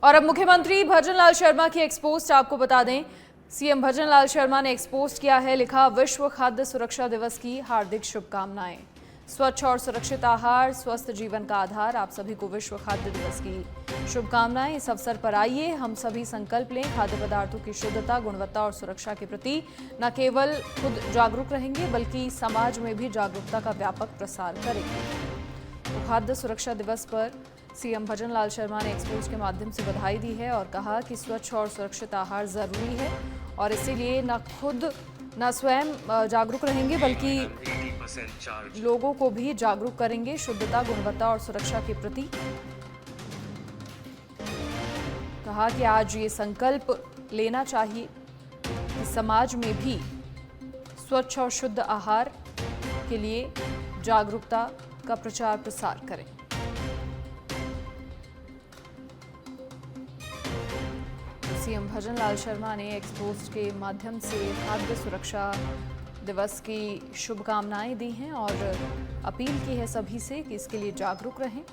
और अब मुख्यमंत्री भजनलाल शर्मा की एक्सपोस्ट आपको बता दें। सीएम भजनलाल शर्मा ने एक्सपोस्ट किया है, लिखा विश्व खाद्य सुरक्षा दिवस की हार्दिक शुभकामनाएं। स्वच्छ और सुरक्षित आहार स्वस्थ जीवन का आधार। आप सभी को विश्व खाद्य दिवस की शुभकामनाएं। इस अवसर पर आइए हम सभी संकल्प लें, खाद्य पदार्थों की शुद्धता, गुणवत्ता और सुरक्षा के प्रति न केवल खुद जागरूक रहेंगे बल्कि समाज में भी जागरूकता का व्यापक प्रसार करेंगे। तो खाद्य सुरक्षा दिवस पर सीएम भजनलाल शर्मा ने एक्सपोज के माध्यम से बधाई दी है और कहा कि स्वच्छ और सुरक्षित आहार जरूरी है और इसीलिए न स्वयं जागरूक रहेंगे बल्कि लोगों को भी जागरूक करेंगे शुद्धता, गुणवत्ता और सुरक्षा के प्रति। कहा कि आज ये संकल्प लेना चाहिए कि समाज में भी स्वच्छ और शुद्ध आहार के लिए जागरूकता का प्रचार प्रसार करें। सीएम भजनलाल शर्मा ने एक्सपोस्ट के माध्यम से खाद्य सुरक्षा दिवस की शुभकामनाएं दी हैं और अपील की है सभी से कि इसके लिए जागरूक रहें।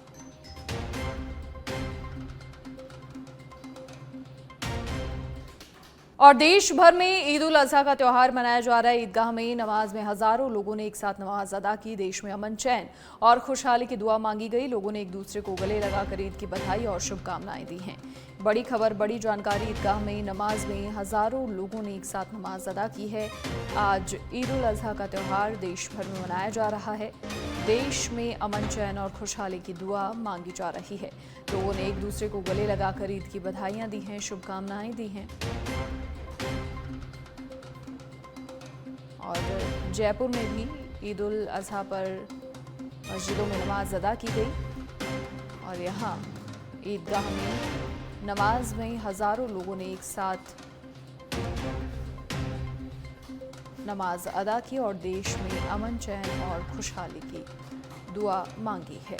और देश भर में ईद उल अजहा का त्यौहार मनाया जा रहा है। ईदगाह में नमाज में हजारों लोगों ने एक साथ नमाज अदा की। देश में अमन, चैन और खुशहाली की दुआ मांगी गई। लोगों ने एक दूसरे को गले लगाकर ईद की बधाई और शुभकामनाएं दी हैं। बड़ी खबर, बड़ी जानकारी। ईदगाह में नमाज में हजारों लोगों ने एक साथ नमाज अदा की है। आज ईद उल अजहा का त्यौहार देश भर में मनाया जा रहा है। देश में अमन, चैन और खुशहाली की दुआ मांगी जा रही है। लोगों ने एक दूसरे को गले लगाकर ईद की बधाइयां दी हैं, शुभकामनाएं दी हैं। और जयपुर में भी ईद उल अजहा पर मस्जिदों में नमाज अदा की गई और यहाँ ईदगाह में नमाज में हजारों लोगों ने एक साथ नमाज अदा की और देश में अमन, चैन और खुशहाली की दुआ मांगी है।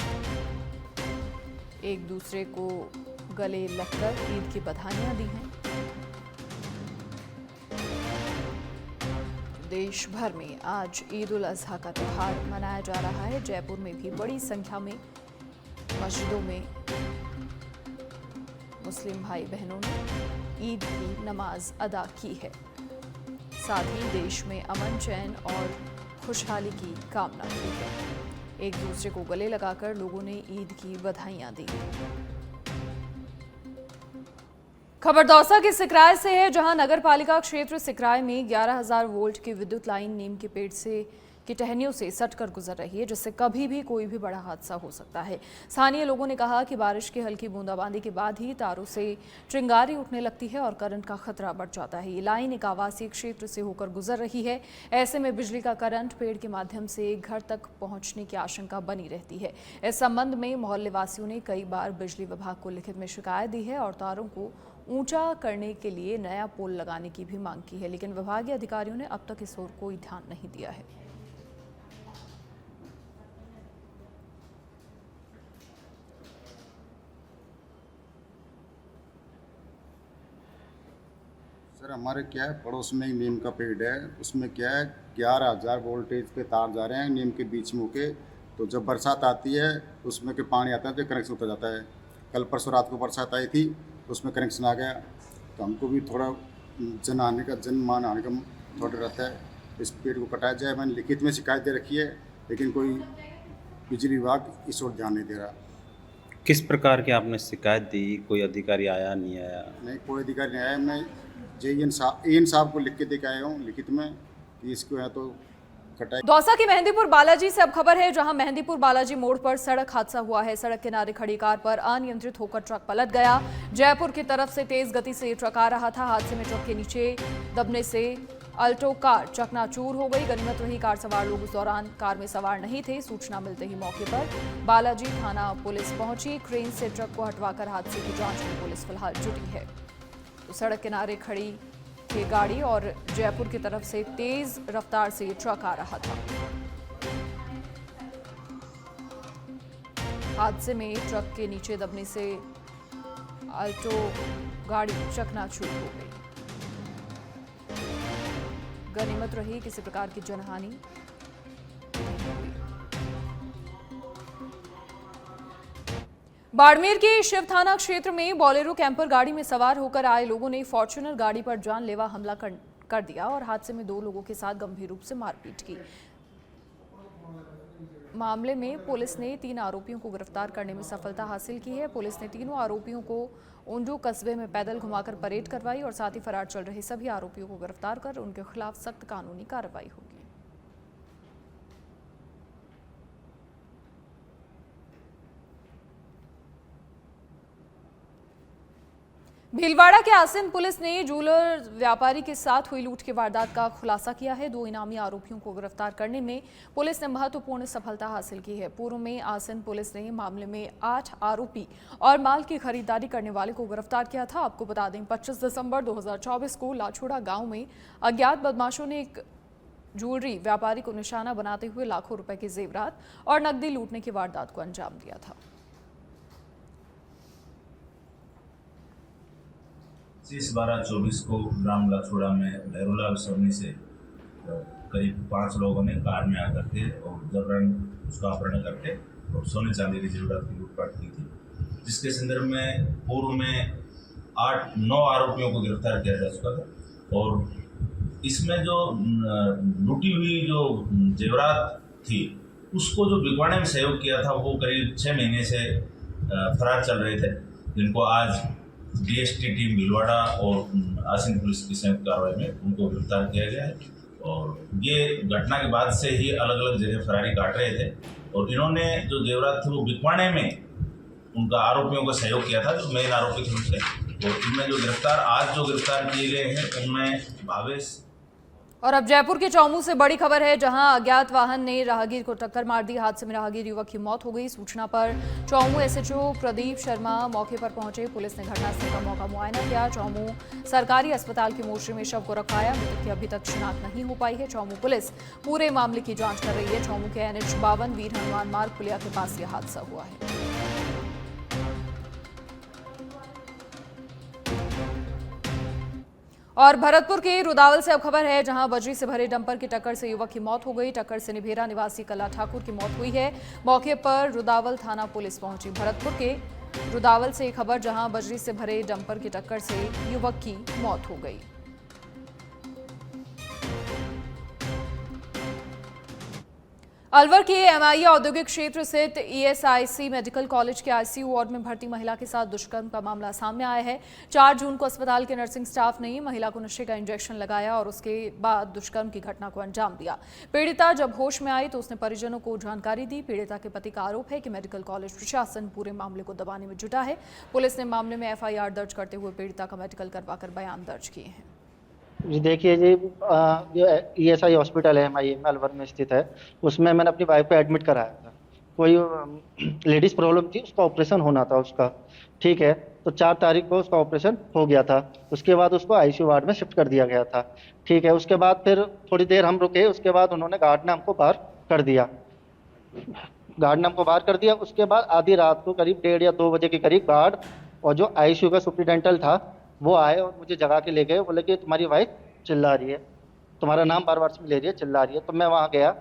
एक दूसरे को गले लगकर ईद की बधाइयां दी हैं। देश भर में आज ईद उल अजहा का त्यौहार मनाया जा रहा है। जयपुर में भी बड़ी संख्या में मस्जिदों में मुस्लिम भाई बहनों ने ईद की नमाज अदा की है। साथ ही देश में अमन, चैन और खुशहाली की कामना की है। एक दूसरे को गले लगाकर लोगों ने ईद की बधाइयां दी। खबर दौसा के सिकराय से है, जहां नगर पालिका क्षेत्र सिकराय में 11,000 वोल्ट की विद्युत लाइन नीम के पेड़ की टहनियों से सटकर गुजर रही है, जिससे कभी भी कोई भी बड़ा हादसा हो सकता है। स्थानीय लोगों ने कहा कि बारिश की हल्की बूंदाबांदी के बाद ही तारों से चिंगारी उठने लगती है और करंट का खतरा बढ़ जाता है। ये लाइन एक आवासीय क्षेत्र से होकर गुजर रही है। ऐसे में बिजली का करंट पेड़ के माध्यम से घर तक पहुंचने की आशंका बनी रहती है। इस संबंध में मोहल्ले वासियों ने कई बार बिजली विभाग को लिखित में शिकायत दी है और तारों को ऊंचा करने के लिए नया पोल लगाने की भी मांग की है, लेकिन विभागीय अधिकारियों ने अब तक इस ओर कोई ध्यान नहीं दिया है। सर, हमारे क्या है, पड़ोस में एक नीम का पेड़ है। उसमें क्या है, 11,000 वोल्टेज पे तार जा रहे हैं नीम के बीच में होके। तो जब बरसात आती है उसमें के पानी आता है तो कनेक्शन उतर जाता है। कल परसों रात को बरसात आई थी, उसमें कनेक्शन आ गया। तो हमको भी थोड़ा जनमान आने का थोड़ा रहता है, इस पेड़ को कटाया जाए। मैंने लिखित में शिकायत दे रखी है, लेकिन कोई बिजली विभाग इस ओर ध्यान नहीं दे रहा। किस प्रकार की आपने शिकायत दी? कोई अधिकारी आया, नहीं आया? नहीं, कोई अधिकारी नहीं आया। मैं जेईएन साहब को लिख के दे के आया हूँ लिखित में कि इसको है तो कटाई। दौसा की मेहंदीपुर बालाजी से अब खबर है, जहां मेहंदीपुर बालाजी मोड़ पर सड़क हादसा हुआ है। सड़क किनारे खड़ी कार पर अनियंत्रित होकर ट्रक पलट गया। जयपुर की तरफ से तेज गति से ट्रक आ रहा था। हादसे में ट्रक के नीचे दबने से अल्टो कार चकनाचूर हो गई। गनीमत रही कार सवार लोग उस दौरान कार में सवार नहीं थे। सूचना मिलते ही मौके पर बालाजी थाना पुलिस पहुंची। क्रेन से ट्रक को हटवाकर हादसे की जांच में पुलिस फिलहाल जुटी है। तो सड़क किनारे खड़ी थी गाड़ी और जयपुर की तरफ से तेज रफ्तार से ट्रक आ रहा था। हादसे में ट्रक के नीचे दबने से अल्टो गाड़ी चकनाचूर हो गई। गनीमत रही किसी प्रकार की जनहानि। बाड़मेर के शिव थाना क्षेत्र में बोलेरो कैंपर गाड़ी में सवार होकर आए लोगों ने फॉर्च्यूनर गाड़ी पर जानलेवा हमला कर दिया और हादसे में 2 लोगों के साथ गंभीर रूप से मारपीट की। मामले में पुलिस ने 3 आरोपियों को गिरफ्तार करने में सफलता हासिल की है। पुलिस ने तीनों आरोपियों को ओंडो कस्बे में पैदल घुमाकर परेड करवाई और साथ ही फरार चल रहे सभी आरोपियों को गिरफ्तार कर उनके खिलाफ सख्त कानूनी कार्रवाई होगी। भीलवाड़ा के आसिन पुलिस ने जूलर व्यापारी के साथ हुई लूट की वारदात का खुलासा किया है। 2 इनामी आरोपियों को गिरफ्तार करने में पुलिस ने महत्वपूर्ण सफलता हासिल की है। पूर्व में आसिन पुलिस ने मामले में 8 आरोपी और माल की खरीदारी करने वाले को गिरफ्तार किया था। आपको बता दें 25 दिसंबर 2024 को लाछोड़ा गांव में अज्ञात बदमाशों ने एक ज्वेलरी व्यापारी को निशाना बनाते हुए लाखों रुपए के जेवरात और नकदी लूटने की वारदात को अंजाम दिया था। 30/12/24 को ग्राम लाछोड़ा में लहरुलाल सोनी से करीब 5 लोगों ने कार में आकर के और जबरन उसका अपहरण करके और सोने चांदी की जरूरत की लूटपाट की थी, जिसके संदर्भ में पूर्व में 8-9 आरोपियों को गिरफ्तार किया जा चुका था। और इसमें जो लूटी हुई जो जेवरात थी उसको जो बिकवाने में सहयोग किया था वो करीब 6 महीने से फरार चल रहे थे, जिनको आज डीएसटी टीम भीलवाड़ा और आसिन पुलिस की संयुक्त कार्रवाई में उनको गिरफ्तार किया गया है। और ये घटना के बाद से ही अलग अलग जगह फरारी काट रहे थे और इन्होंने जो जेवरात थे वो बिकवाने में उनका आरोपियों को सहयोग किया था, जो मेन आरोपी थे उनसे। और इनमें जो आज जो गिरफ्तार किए गए हैं उनमें भावेश। और अब जयपुर के चौमू से बड़ी खबर है, जहां अज्ञात वाहन ने राहगीर को टक्कर मार दी। हादसे में राहगीर युवक की मौत हो गई। सूचना पर चौमू एसएचओ प्रदीप शर्मा मौके पर पहुंचे। पुलिस ने घटनास्थल का मौका मुआयना किया। चौमू सरकारी अस्पताल की मोर्चरी में शव को रखाया। मृतक की अभी तक शिनाख्त नहीं हो पाई है। चौमू पुलिस पूरे मामले की जांच कर रही है। चौमू के NH-52 वीर हनुमान मार्ग पुलिया के पास यह हादसा हुआ है। और भरतपुर के रुदावल से अब खबर है, जहां बजरी से भरे डंपर की टक्कर से युवक की मौत हो गई। टक्कर से निभेरा निवासी कला ठाकुर की मौत हुई है। मौके पर रुदावल थाना पुलिस पहुंची। भरतपुर के रुदावल से खबर, जहां बजरी से भरे डंपर की टक्कर से युवक की मौत हो गई। अलवर के MIA औद्योगिक क्षेत्र स्थित ESIC मेडिकल कॉलेज के ICU वार्ड में भर्ती महिला के साथ दुष्कर्म का मामला सामने आया है। 4 जून को अस्पताल के नर्सिंग स्टाफ ने महिला को नशे का इंजेक्शन लगाया और उसके बाद दुष्कर्म की घटना को अंजाम दिया। पीड़िता जब होश में आई तो उसने परिजनों को जानकारी दी। पीड़िता के पति का आरोप है कि मेडिकल कॉलेज प्रशासन पूरे मामले को दबाने में जुटा है। पुलिस ने मामले में FIR दर्ज करते हुए पीड़िता का मेडिकल करवाकर बयान दर्ज किए हैं। जी देखिए जी, जो ESI हॉस्पिटल है MIA में अलवर में स्थित है, उसमें मैंने अपनी वाइफ को एडमिट कराया था। कोई लेडीज़ प्रॉब्लम थी, उसका ऑपरेशन होना था उसका, ठीक है। तो 4 तारीख को उसका ऑपरेशन हो गया था। उसके बाद उसको ICU वार्ड में शिफ्ट कर दिया गया था, ठीक है। उसके बाद फिर थोड़ी देर हम रुके, उसके बाद उन्होंने गार्ड ने हमको बाहर कर दिया। उसके बाद आधी रात को करीब 1:30 या 2 बजे के करीब गार्ड और जो ICU का सुप्रिटेंडेंट था वो आए और मुझे जगा के ले गए। बोले कि तुम्हारी वाइफ चिल्ला रही है, तुम्हारा नाम बार बार ले रही है, चिल्ला रही है। तो मैं वहाँ गया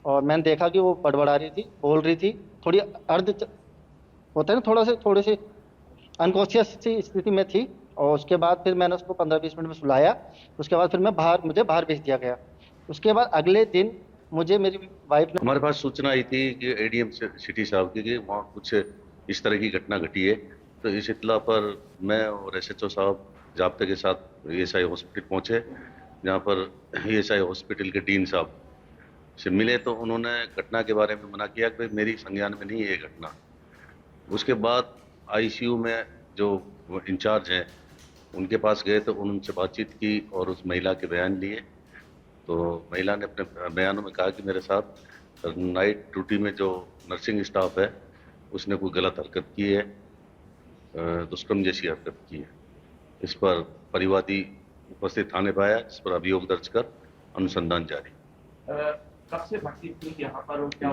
और मैंने देखा कि वो बड़बड़ा रही थी, बोल रही थी, थोड़ी होता है ना, थोड़ी सी अनकॉन्शियस सी स्थिति में थी। और उसके बाद फिर मैंने उसको 15-20 मिनट में सुलाया। उसके बाद फिर मुझे बाहर भेज दिया गया। उसके बाद अगले दिन मुझे मेरी वाइफ ने, हमारे पास सूचना आई थी कि ADM सिटी साहब की कि वहाँ कुछ इस तरह की घटना घटी है। तो इस इत्तला पर मैं और SHO साहब जाब्ते के साथ ESI हॉस्पिटल पहुँचे, जहाँ पर ESI हॉस्पिटल के डीन साहब से मिले। तो उन्होंने घटना के बारे में मना किया कि मेरी संज्ञान में नहीं है ये घटना। उसके बाद ICU में जो इंचार्ज हैं उनके पास गए तो उनसे बातचीत की और उस महिला के बयान लिए। तो महिला ने अपने बयानों में कहा कि मेरे साथ नाइट ड्यूटी में जो नर्सिंग स्टाफ है उसने कोई गलत हरकत की है, दुष्कर्म जैसी हरकत की है। इस पर परिवादी उपस्थित थाने पर आया, इस पर अभियोग दर्ज कर अनुसंधान जारी। कब से भर्ती थी यहाँ पर?